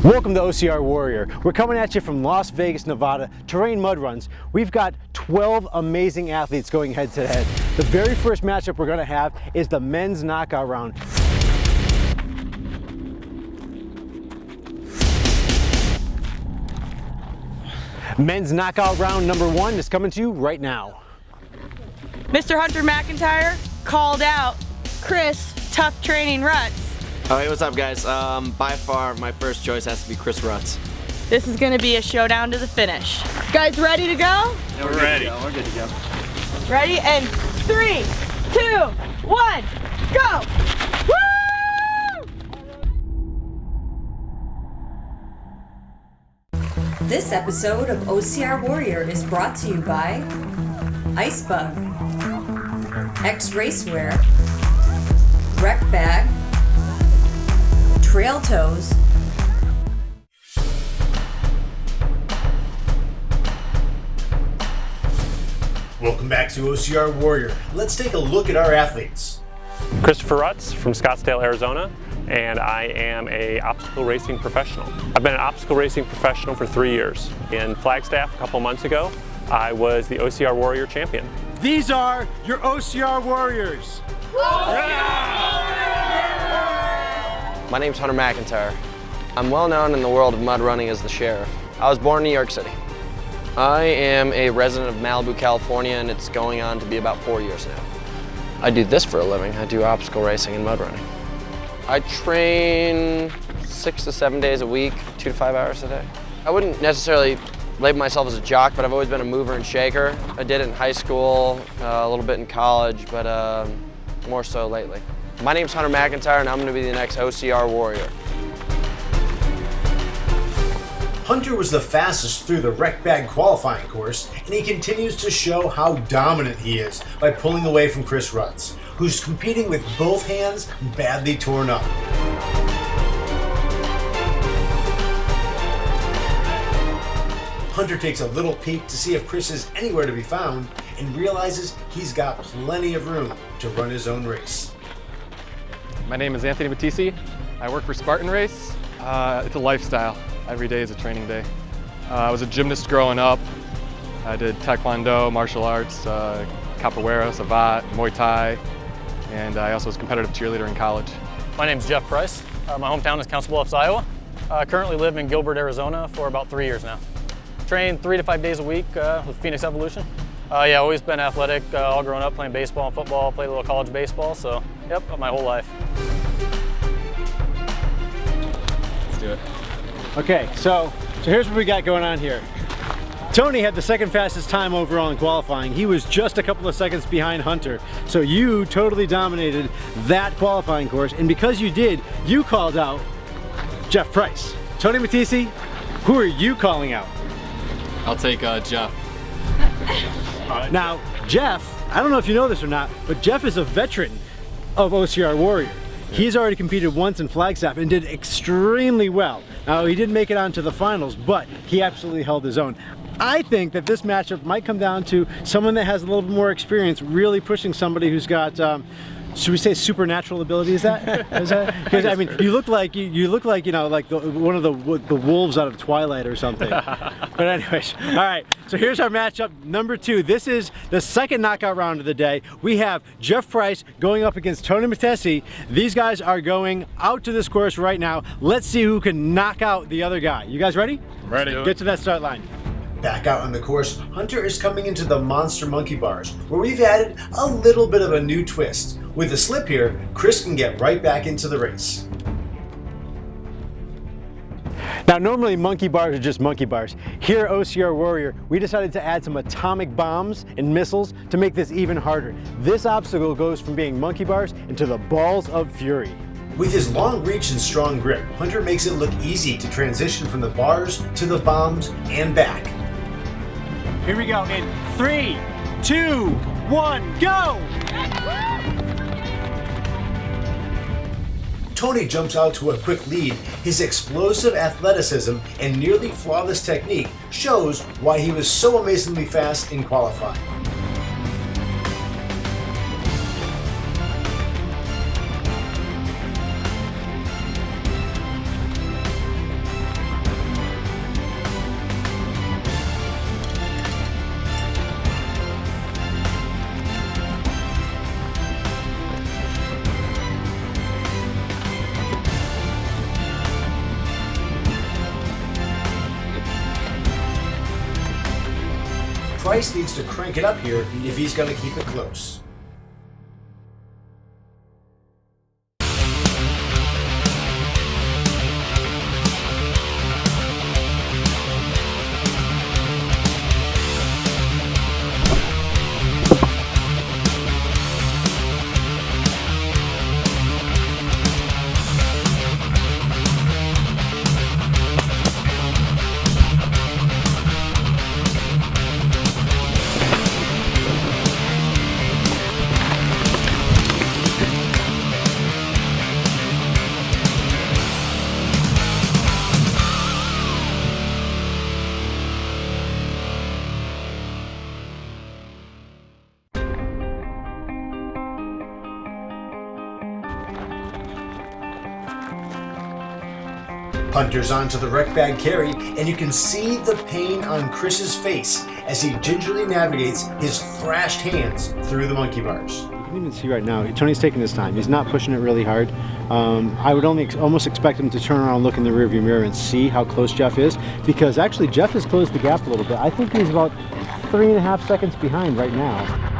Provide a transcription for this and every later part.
Welcome to OCR Warrior. We're coming at you from Las Vegas, Nevada, terrain mud runs. We've got 12 amazing athletes going head to head. The very first matchup we're going to have is the men's knockout round. Men's knockout round number 1 is coming to you right now. Mr. Hunter McIntyre called out Chris Tough Training Rutz. Oh, hey, what's up, guys? By far, my first choice has to be Chris Rutz. This is going to be a showdown to the finish. Guys, ready to go? Yeah, we're ready. We're good to go. Ready? And 3, 2, 1, go! Woo! This episode of OCR Warrior is brought to you by Icebug, X Racewear, Rec Bag, Trail Toes, Welcome back to OCR Warrior. Let's take a look at our athletes. Christopher Rutz from Scottsdale, Arizona, and I am a obstacle racing professional. I've been an obstacle racing professional for 3 years. In Flagstaff a couple months ago, I was the OCR Warrior champion. These are your OCR Warriors. My name's Hunter McIntyre. I'm well known in the world of mud running as the Sheriff. I was born in New York City. I am a resident of Malibu, California, and it's going on to be about 4 years now. I do this for a living. I do obstacle racing and mud running. I train 6 to 7 days a week, 2 to 5 hours a day. I wouldn't necessarily label myself as a jock, but I've always been a mover and shaker. I did it in high school, a little bit in college, but more so lately. My name's Hunter McIntyre, and I'm going to be the next OCR Warrior. Hunter was the fastest through the Rec Bag qualifying course, and he continues to show how dominant he is by pulling away from Chris Rutz, who's competing with both hands badly torn up. Hunter takes a little peek to see if Chris is anywhere to be found and realizes he's got plenty of room to run his own race. My name is Tony Matesi. I work for Spartan Race. It's a lifestyle. Every day is a training day. I was a gymnast growing up. I did Taekwondo, martial arts, capoeira, savate, Muay Thai, and I also was a competitive cheerleader in college. My name is Jeff Price. My hometown is Council Bluffs, Iowa. I currently live in Gilbert, Arizona for about 3 years now. Train 3 to 5 days a week with Phoenix Evolution. Yeah, always been athletic, all growing up playing baseball and football, played a little college baseball, so yep, my whole life. Let's do it. Okay, so here's what we got going on here. Tony had the second fastest time overall in qualifying. He was just a couple of seconds behind Hunter. So you totally dominated that qualifying course, and because you did, you called out Jeff Price. Tony Matesi, who are you calling out? I'll take Jeff. Now, Jeff, I don't know if you know this or not, but Jeff is a veteran of OCR Warrior. He's already competed once in Flagstaff and did extremely well. Now, he didn't make it onto the finals, but he absolutely held his own. I think that this matchup might come down to someone that has a little bit more experience really pushing somebody who's got, should we say supernatural ability? Is that? Because I mean, you look like you know, like one of the wolves out of Twilight or something. But anyways, all right. So here's our matchup number 2. This is the second knockout round of the day. We have Jeff Price going up against Tony Matesi. These guys are going out to this course right now. Let's see who can knock out the other guy. You guys ready? Ready. Get to that start line. Back out on the course, Hunter is coming into the Monster Monkey Bars, where we've added a little bit of a new twist. With a slip here, Chris can get right back into the race. Now, normally monkey bars are just monkey bars. Here at OCR Warrior, we decided to add some atomic bombs and missiles to make this even harder. This obstacle goes from being monkey bars into the balls of fury. With his long reach and strong grip, Hunter makes it look easy to transition from the bars to the bombs and back. Here we go in 3, 2, 1, go! Tony jumps out to a quick lead. His explosive athleticism and nearly flawless technique shows why he was so amazingly fast in qualifying. Price needs to crank it up here if he's going to keep it close. Hunter's onto the rec bag carry, and you can see the pain on Chris's face as he gingerly navigates his thrashed hands through the monkey bars. You can even see right now, Tony's taking his time. He's not pushing it really hard. I would almost expect him to turn around, look in the rearview mirror, and see how close Jeff is, because actually Jeff has closed the gap a little bit. I think he's about 3.5 seconds behind right now.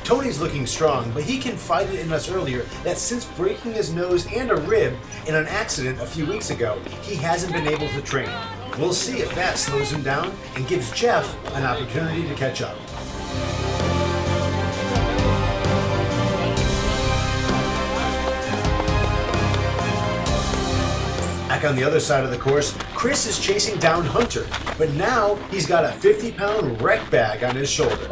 Tony's looking strong, but he confided in us earlier that since breaking his nose and a rib in an accident a few weeks ago, he hasn't been able to train. We'll see if that slows him down and gives Jeff an opportunity to catch up. Back on the other side of the course, Chris is chasing down Hunter, but now he's got a 50-pound rec bag on his shoulder.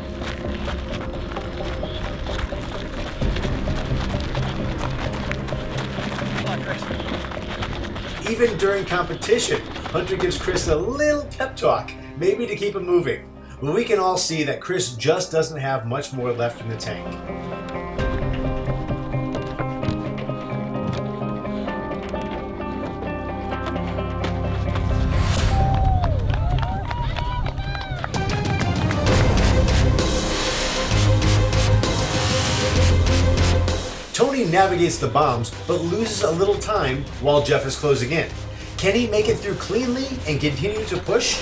Even during competition, Hunter gives Chris a little pep talk, maybe to keep him moving. But we can all see that Chris just doesn't have much more left in the tank. Tony navigates the bombs, but loses a little time while Jeff is closing in. Can he make it through cleanly and continue to push?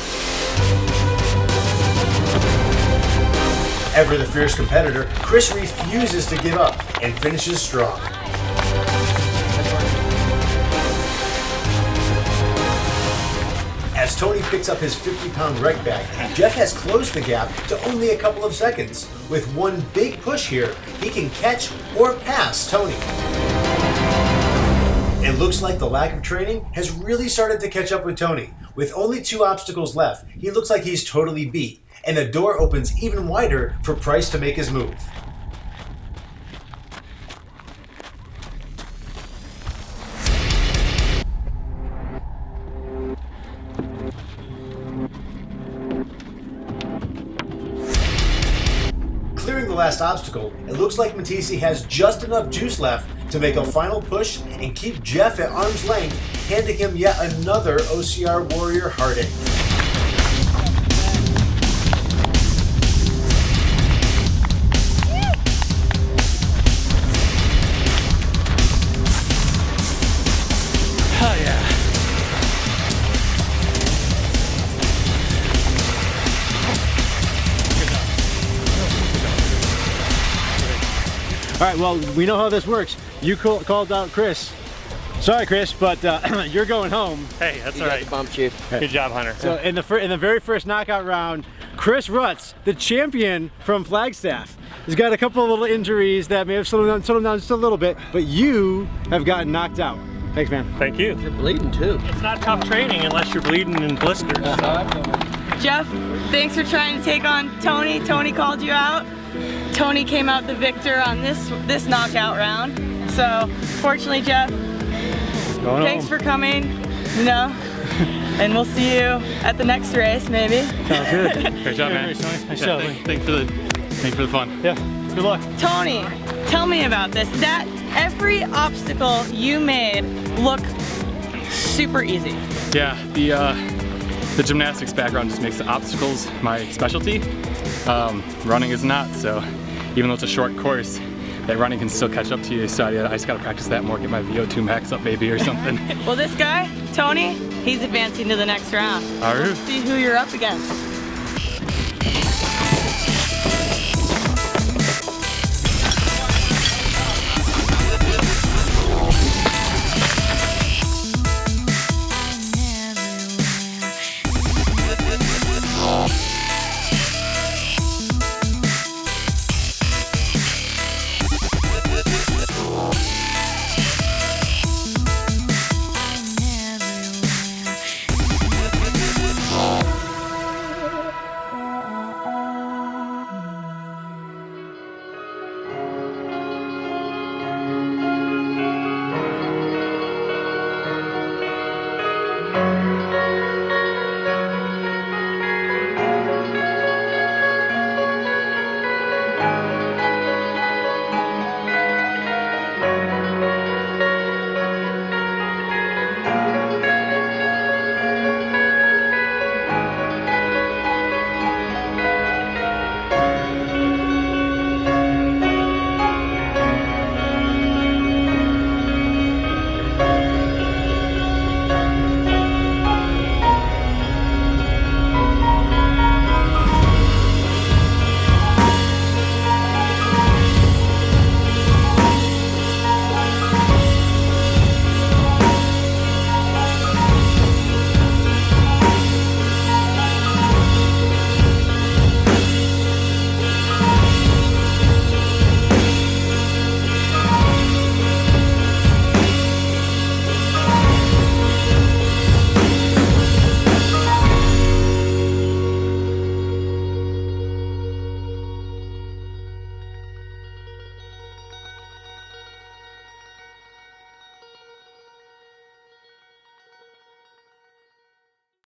Ever the fierce competitor, Chris refuses to give up and finishes strong. As Tony picks up his 50-pound rec bag, Jeff has closed the gap to only a couple of seconds. With one big push here, he can catch or pass Tony. It looks like the lack of training has really started to catch up with Tony. With only 2 obstacles left, he looks like he's totally beat, and the door opens even wider for Price to make his move. Clearing the last obstacle, it looks like Matesi has just enough juice left to make a final push and keep Jeff at arm's length, handing him yet another OCR Warrior heartache. Oh yeah. All right, well, we know how this works. You called out Chris. Sorry, Chris, but you're going home. Hey, that's You all got right. the bump, Chief. Good job, Hunter. So in the very first knockout round, Chris Rutz, the champion from Flagstaff, has got a couple of little injuries that may have slowed him down just a little bit, but you have gotten knocked out. Thanks, man. Thank you. You're bleeding too. It's not tough training unless you're bleeding in blisters. Jeff, thanks for trying to take on Tony. Tony called you out. Tony came out the victor on this knockout round. So, fortunately, Jeff, thanks for coming. And we'll see you at the next race, maybe. Sounds good. Great job, man. Nice job. Thanks for the fun. Yeah. Good luck. Tony, tell me about this. That every obstacle you made look super easy. Yeah, the gymnastics background just makes the obstacles my specialty. Running is not, so even though it's a short course, that running can still catch up to you. So I just got to practice that more, get my VO2 max up maybe or something. Well, this guy, Tony, he's advancing to the next round. All right. Let's see who you're up against.